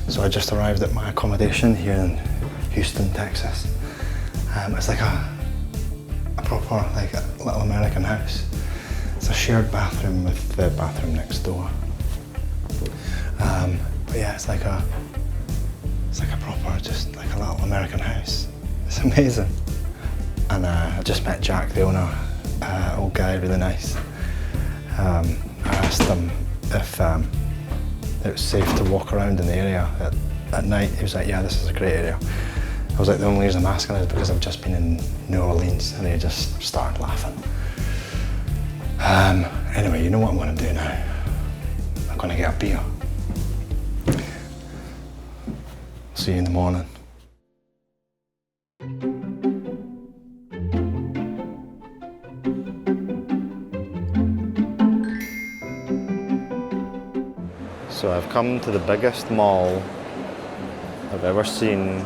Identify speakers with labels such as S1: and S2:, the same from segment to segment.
S1: So I just arrived at my accommodation here in Houston, Texas. It's like a proper, like a little American house. It's a shared bathroom with the bathroom next door. But yeah, it's like a proper, just like a little American house. It's amazing. And I just met Jack, the owner, old guy, really nice. I asked him if it was safe to walk around in the area at night. He was like, yeah, this is a great area. I was like, the only reason I'm asking is because I've just been in New Orleans, and he just started laughing. Anyway, you know what I'm going to do now? I'm going to get a beer. See you in the morning. So I've come to the biggest mall I've ever seen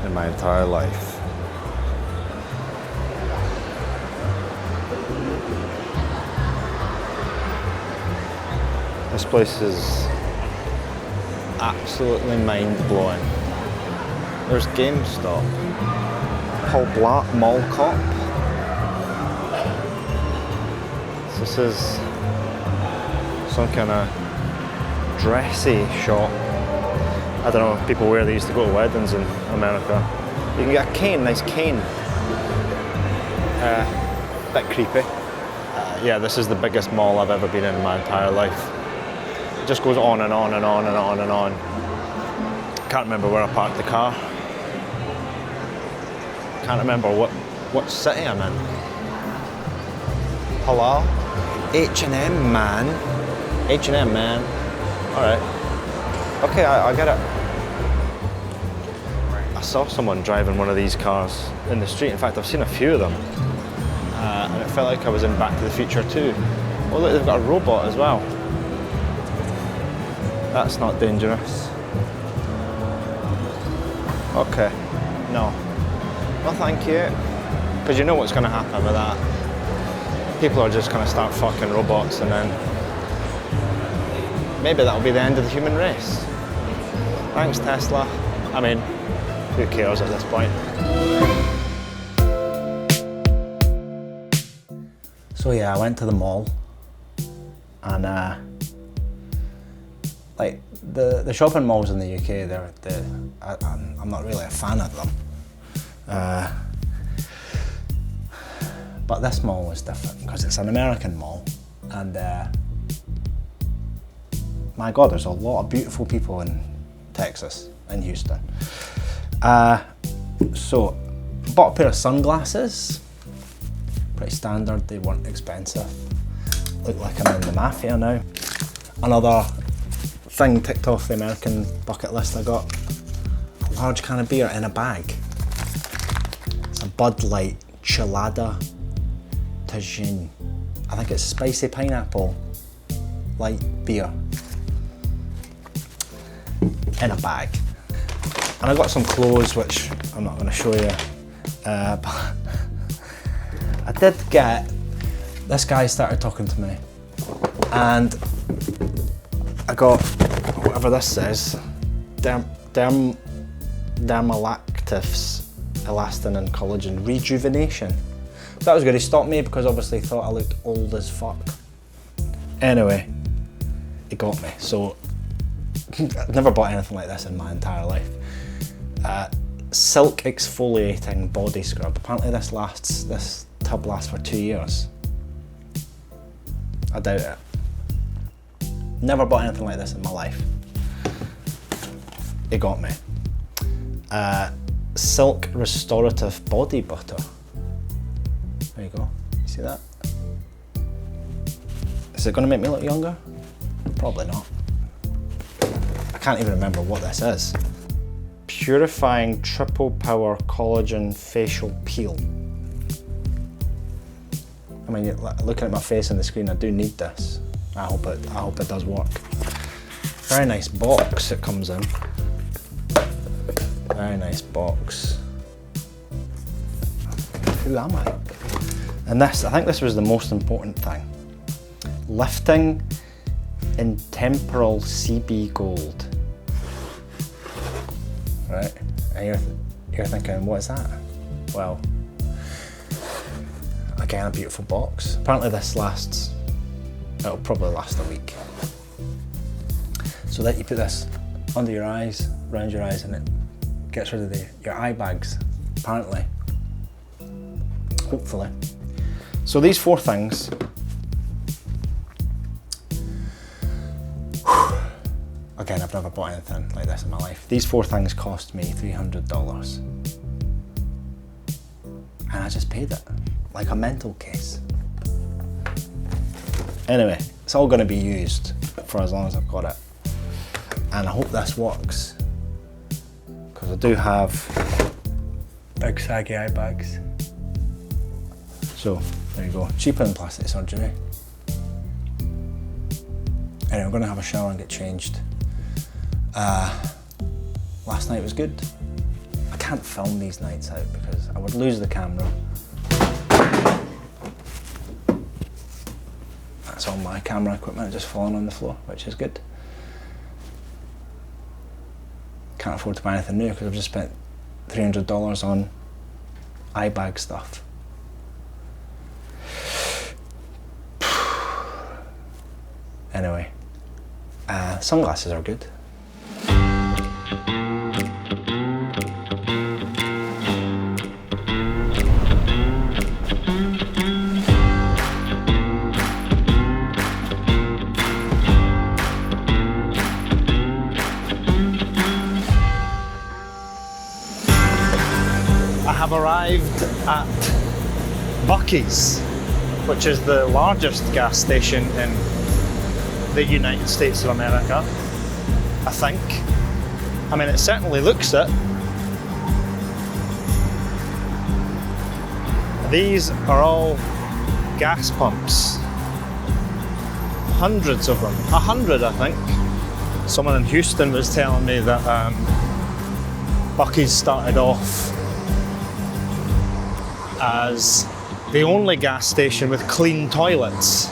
S1: in my entire life. This place is absolutely mind-blowing. There's GameStop, Paul Blart Mall Cop. This is some kind of dressy shop. I don't know if people wear these to go to weddings in America. You can get a cane, nice cane. Bit creepy. Yeah, this is the biggest mall I've ever been in my entire life. It just goes on and on and on and on and on. Can't remember where I parked the car. Can't remember what city I'm in. Hello? H&M, man. H&M, man. Alright. Okay, I get it. I saw someone driving one of these cars in the street. In fact, I've seen a few of them. And it felt like I was in Back to the Future too. Oh look, they've got a robot as well. That's not dangerous. Okay. No. Well, thank you. Because you know what's going to happen with that. People are just going to start fucking robots, and then maybe that'll be the end of the human race. Thanks, Tesla. I mean, who cares at this point? So yeah, I went to the mall, and like the shopping malls in the UK, I'm not really a fan of them. But this mall was different because it's an American mall, and my God, there's a lot of beautiful people in Texas, in Houston. So, bought a pair of sunglasses. Pretty standard, they weren't expensive. Look like I'm in the mafia now. Another thing ticked off the American bucket list I got. A large can of beer in a bag. It's a Bud Light Chilada Tajin. I think it's spicy pineapple light beer. In a bag. And I got some clothes which I'm not going to show you, but I did get, this guy started talking to me, and I got whatever this says, dermalactives, elastin and collagen rejuvenation. So that was good. He stopped me because obviously he thought I looked old as fuck. Anyway, he got me. So I've never bought anything like this in my entire life. Silk exfoliating body scrub. Apparently this tub lasts for 2 years. I doubt it. Never bought anything like this in my life. It got me. Silk restorative body butter. There you go. You see that? Is it going to make me look younger? Probably not. I can't even remember what this is. Purifying triple power collagen facial peel. I mean, looking at my face on the screen, I do need this. I hope it does work. Very nice box it comes in. Very nice box. who am I? And this, I think this was the most important thing. Lifting in temporal CB gold. Right, and you're thinking, what is that? Well, again, a beautiful box. Apparently this lasts, it'll probably last a week. So that you put this under your eyes, around your eyes, and it gets rid of your eye bags, apparently. Hopefully. So these 4 things, again, I've never bought anything like this in my life. These 4 things cost me $300. And I just paid it, like a mental case. Anyway, it's all gonna be used for as long as I've got it. And I hope this works, because I do have big saggy eye bags. So, there you go, cheaper than plastic surgery. Anyway, I'm gonna have a shower and get changed. Last night was good. I can't film these nights out because I would lose the camera. That's all my camera equipment just falling on the floor, which is good. Can't afford to buy anything new because I've just spent $300 on eye bag stuff. Anyway, sunglasses are good. I have arrived at Buc-ee's, which is the largest gas station in the United States of America, I think. I mean, it certainly looks it. These are all gas pumps. Hundreds of them. 100, I think. Someone in Houston was telling me that Buc-ee's started off as the only gas station with clean toilets.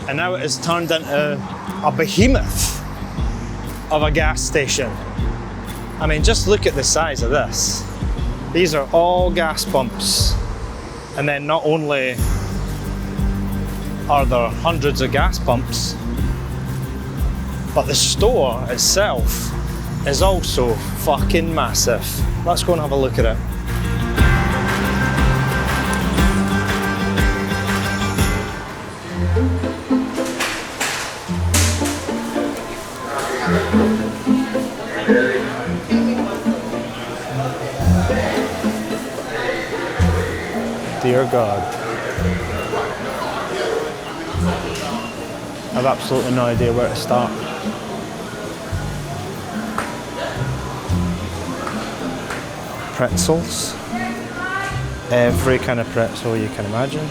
S1: And now it has turned into a behemoth of a gas station. I mean, just look at the size of this. These are all gas pumps. And then not only are there hundreds of gas pumps, but the store itself is also fucking massive. Let's go and have a look at it. Dear God. I have absolutely no idea where to start. Pretzels. Every kind of pretzel you can imagine.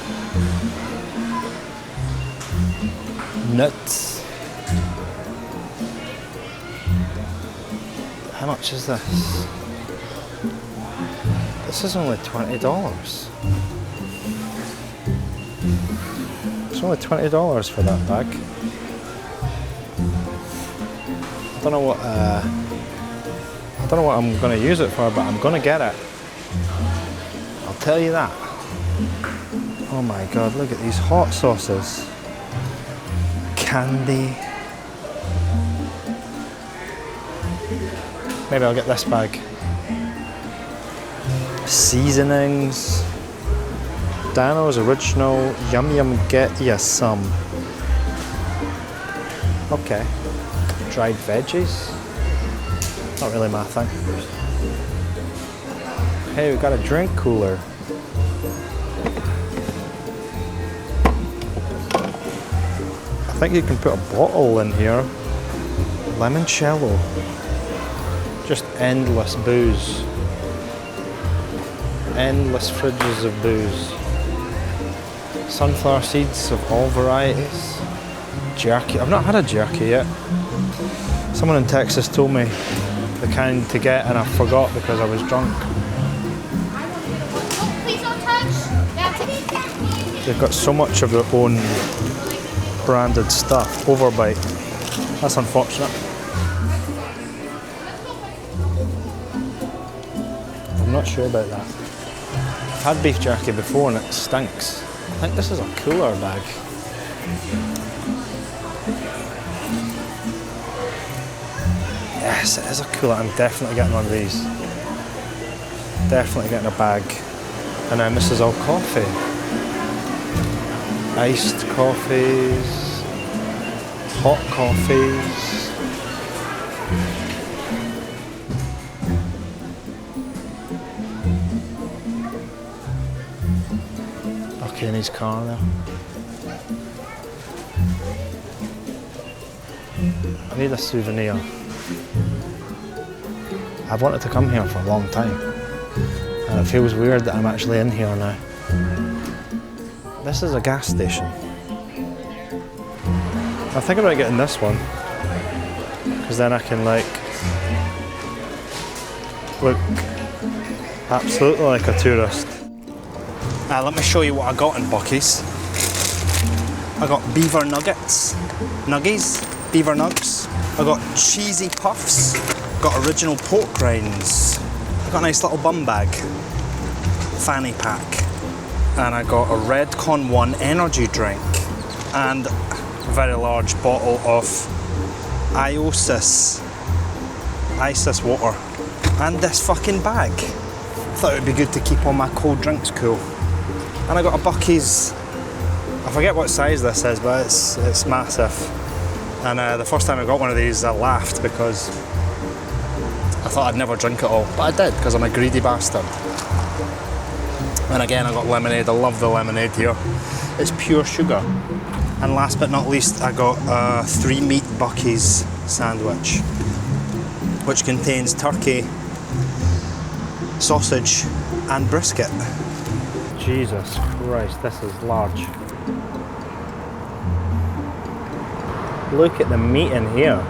S1: Nuts. How much is this? This is only $20. It's only $20 for that bag. I don't know what I'm going to use it for, but I'm going to get it. I'll tell you that. Oh my God, look at these hot sauces. Candy. Maybe I'll get this bag. Seasonings. Dano's original yum yum get ya some. Okay. Dried veggies. Not really my thing. Hey, we've got a drink cooler. I think you can put a bottle in here. Limoncello. Just endless booze. Endless fridges of booze. Sunflower seeds of all varieties. Jerky. I've not had a jerky yet. Someone in Texas told me the kind to get and I forgot because I was drunk.
S2: Please don't
S1: They've got so much of their own branded stuff. Overbite. That's unfortunate. I'm not sure about that. I've had beef jerky before and it stinks. I think this is a cooler bag. Yes, it is a cooler. I'm definitely getting one of these. Definitely getting a bag. And then this is all coffee. Iced coffees, hot coffees. Buc-ee in his car there. I need a souvenir. I've wanted to come here for a long time. And it feels weird that I'm actually in here now. This is a gas station. I think about getting this one, because then I can like look absolutely like a tourist. Let me show you what I got in Buc-ee's. I got beaver nuggets, beaver nugs. I got cheesy puffs, got original pork rinds. I got a nice little bum bag, fanny pack. And I got a Redcon 1 energy drink and a very large bottle of Isis water. And this fucking bag. Thought it would be good to keep all my cold drinks cool. And I got a Buc-ee's, I forget what size this is, but it's massive. And the first time I got one of these, I laughed because I thought I'd never drink it all. But I did, because I'm a greedy bastard. And again, I got lemonade. I love the lemonade here. It's pure sugar. And last but not least, I got a 3-meat Buc-ee's sandwich, which contains turkey, sausage, and brisket. Jesus Christ, this is large. Look at the meat in here.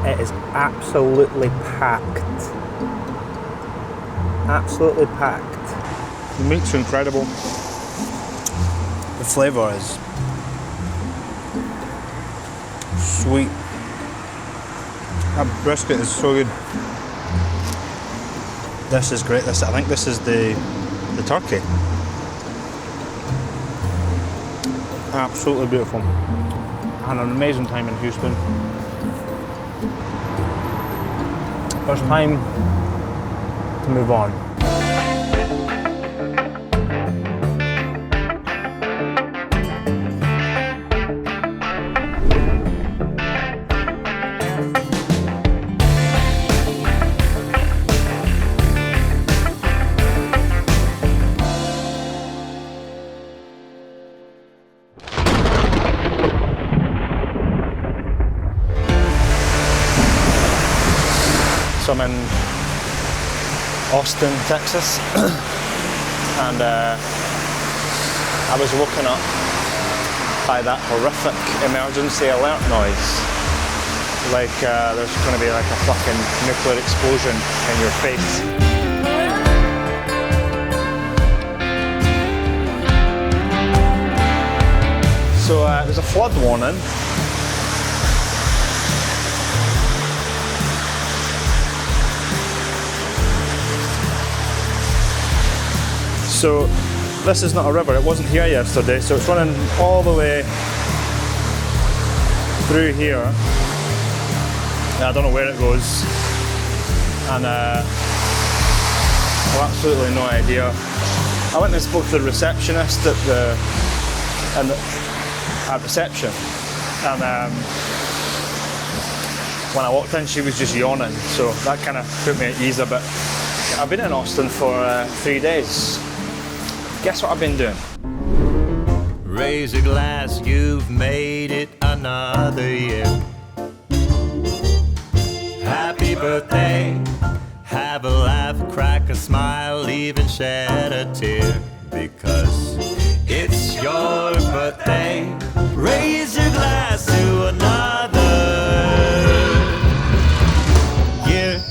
S1: It is absolutely packed. Absolutely packed. The meat's incredible. The flavour is sweet. That brisket is so good. This is great. I think this is the turkey. Absolutely beautiful. I had an amazing time in Houston. It's time to move on. So I'm in Austin, Texas, and I was woken up by that horrific emergency alert noise. Like there's going to be like a fucking nuclear explosion in your face. So there's a flood warning. So this is not a river, it wasn't here yesterday, so it's running all the way through here. I don't know where it goes, and I've absolutely no idea. I went and spoke to the receptionist at reception, and when I walked in she was just yawning, so that kind of put me at ease a bit. I've been in Austin for 3 days. Guess what I've been doing?
S2: Raise a glass, you've made it another year. Happy birthday, have a laugh, crack a smile, even shed a tear. Because it's your birthday, raise your glass to another year.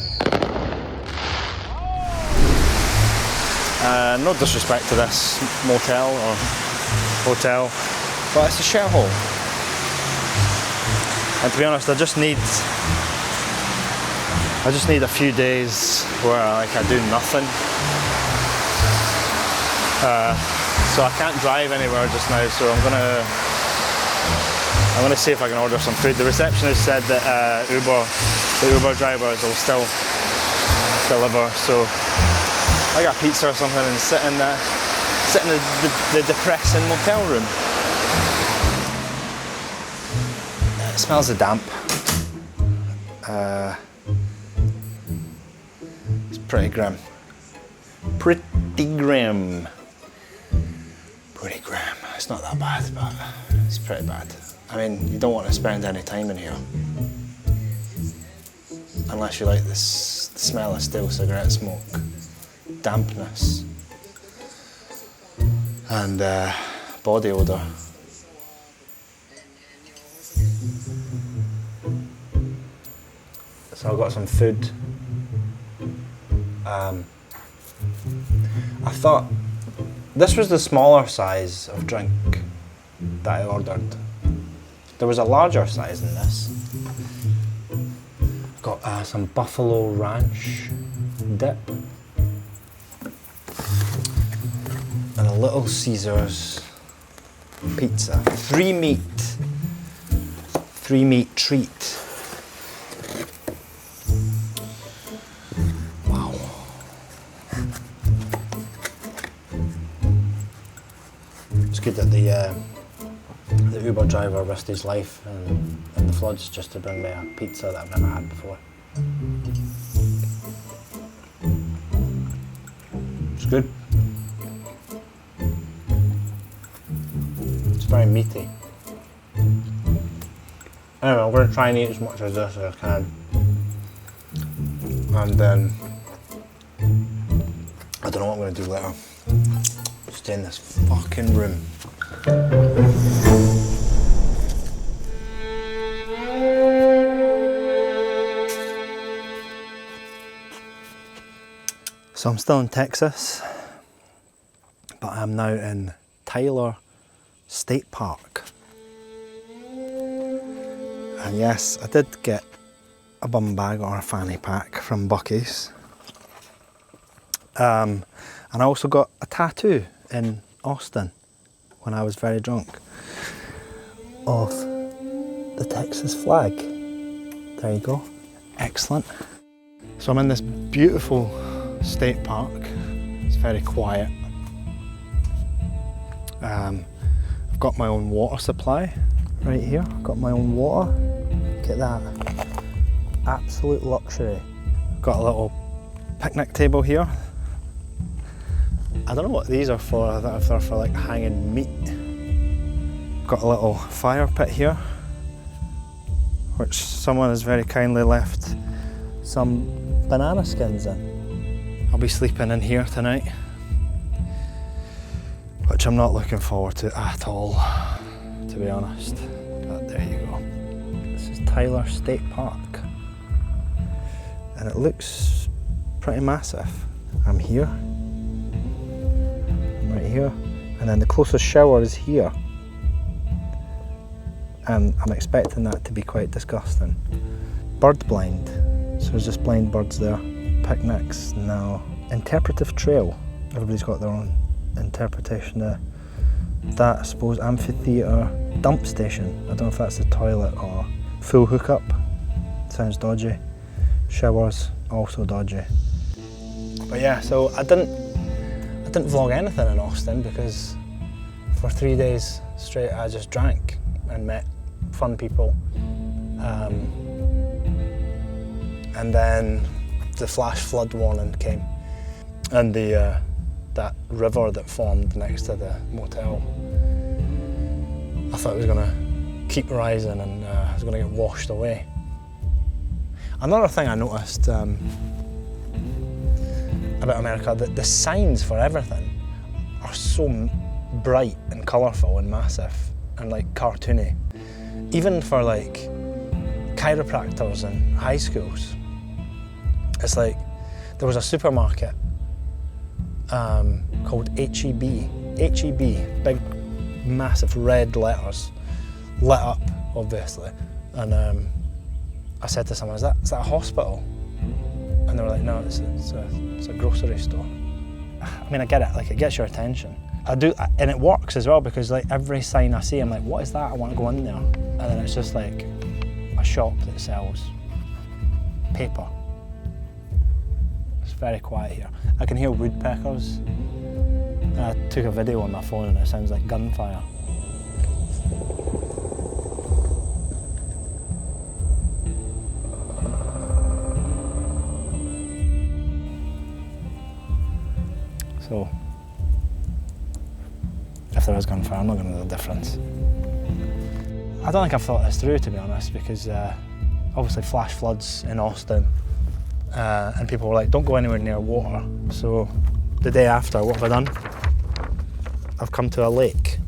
S1: No disrespect to this motel or hotel, but it's a shithole. And to be honest, I just need a few days where I do nothing. So I can't drive anywhere just now, so I'm gonna see if I can order some food. The receptionist said that the Uber drivers will still deliver, so I got pizza or something and sit in the depressing motel room. It smells of damp. It's pretty grim. Pretty grim. It's not that bad, but it's pretty bad. I mean, you don't want to spend any time in here. Unless you like the smell of stale cigarette smoke, dampness, and body odour. So I've got some food. I thought this was the smaller size of drink that I ordered. There was a larger size than this. Got some buffalo ranch dip and a Little Caesars pizza. 3 meat treat. Wow. It's good that the Uber driver risked his life in the floods just to bring me a pizza that I've never had before. It's good. It's very meaty. Anyway, I'm going to try and eat as much of this as I can. And then, I don't know what I'm going to do later. Stay in this fucking room. So I'm still in Texas, but I'm now in Tyler State Park. And yes, I did get a bum bag or a fanny pack from Buc-ee's. And I also got a tattoo in Austin when I was very drunk of the Texas flag. There you go. Excellent. So I'm in this beautiful state park. It's very quiet. I've got my own water supply right here. I've got my own water. Look at that. Absolute luxury. Got a little picnic table here. I don't know what these are for. I don't know if they're for like hanging meat. Got a little fire pit here, which someone has very kindly left some banana skins in. I'll be sleeping in here tonight, which I'm not looking forward to at all, to be honest. But there you go. This is Tyler State Park. And it looks pretty massive. I'm here. I'm right here. And then the closest shower is here. And I'm expecting that to be quite disgusting. Bird blind. So there's just blind birds there. Picnics now. Interpretive trail. Everybody's got their own interpretation of that, I suppose. Amphitheatre. Dump station. I don't know if that's the toilet or full hookup. Sounds dodgy. Showers, also dodgy. But yeah, so I didn't vlog anything in Austin because for 3 days straight I just drank and met fun people. And then the flash flood warning came, and that river that formed next to the motel, I thought it was gonna keep rising and I was gonna get washed away. Another thing I noticed about America, that the signs for everything are so bright and colourful and massive and like cartoony. Even for like chiropractors in high schools. It's like, there was a supermarket called HEB. HEB, big, massive red letters, lit up, obviously. And I said to someone, is that a hospital? And they were like, no, it's a grocery store. I mean, I get it, like it gets your attention. I do, and it works as well, because like every sign I see, I'm like, what is that? I want to go in there. And then it's just like a shop that sells paper. It's very quiet here. I can hear woodpeckers. I took a video on my phone and it sounds like gunfire. So, if there is gunfire, I'm not going to know the difference. I don't think I've thought this through, to be honest, because obviously flash floods in Austin, and people were like, don't go anywhere near water. So the day after, what have I done? I've come to a lake.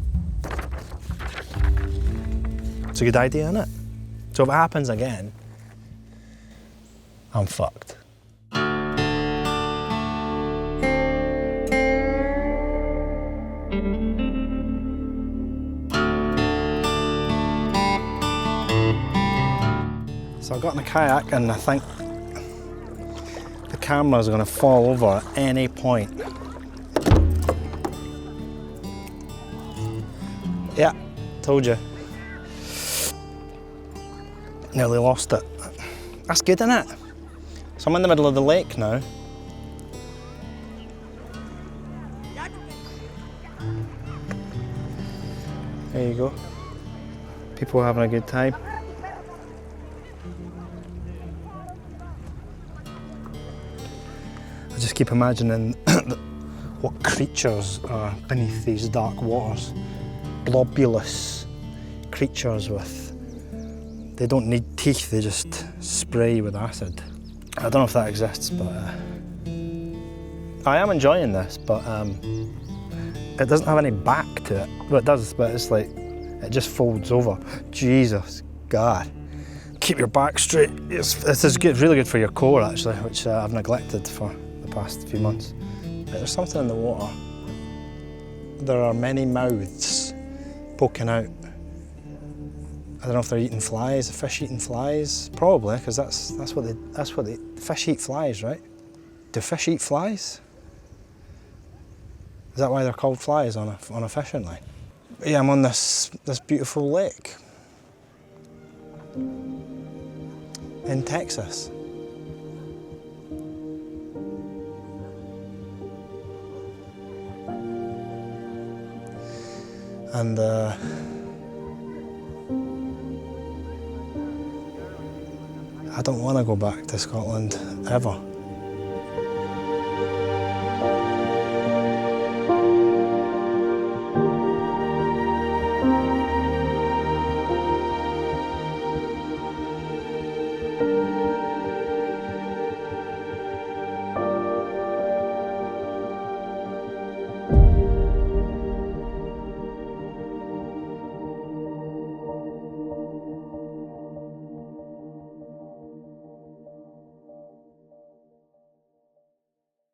S1: It's a good idea, isn't it? So if it happens again, I'm fucked. So I got in a kayak and I think the camera's going to fall over at any point. Yeah, told you. Nearly lost it. That's good, isn't it? So I'm in the middle of the lake now. There you go. People having a good time. I just keep imagining what creatures are beneath these dark waters. Globulous creatures they don't need teeth, they just spray with acid. I don't know if that exists, but I am enjoying this, but it doesn't have any back to it. Well, it does, but it's like, it just folds over. Jesus, God. Keep your back straight. This is good, really good for your core, actually, which I've neglected for the past few months. But there's something in the water. There are many mouths poking out. I don't know if they're eating flies, fish eating flies. Probably, because that's what fish eat flies, right? Do fish eat flies? Is that why they're called flies on a fishing line? But yeah, I'm on this beautiful lake in Texas. And I don't want to go back to Scotland ever.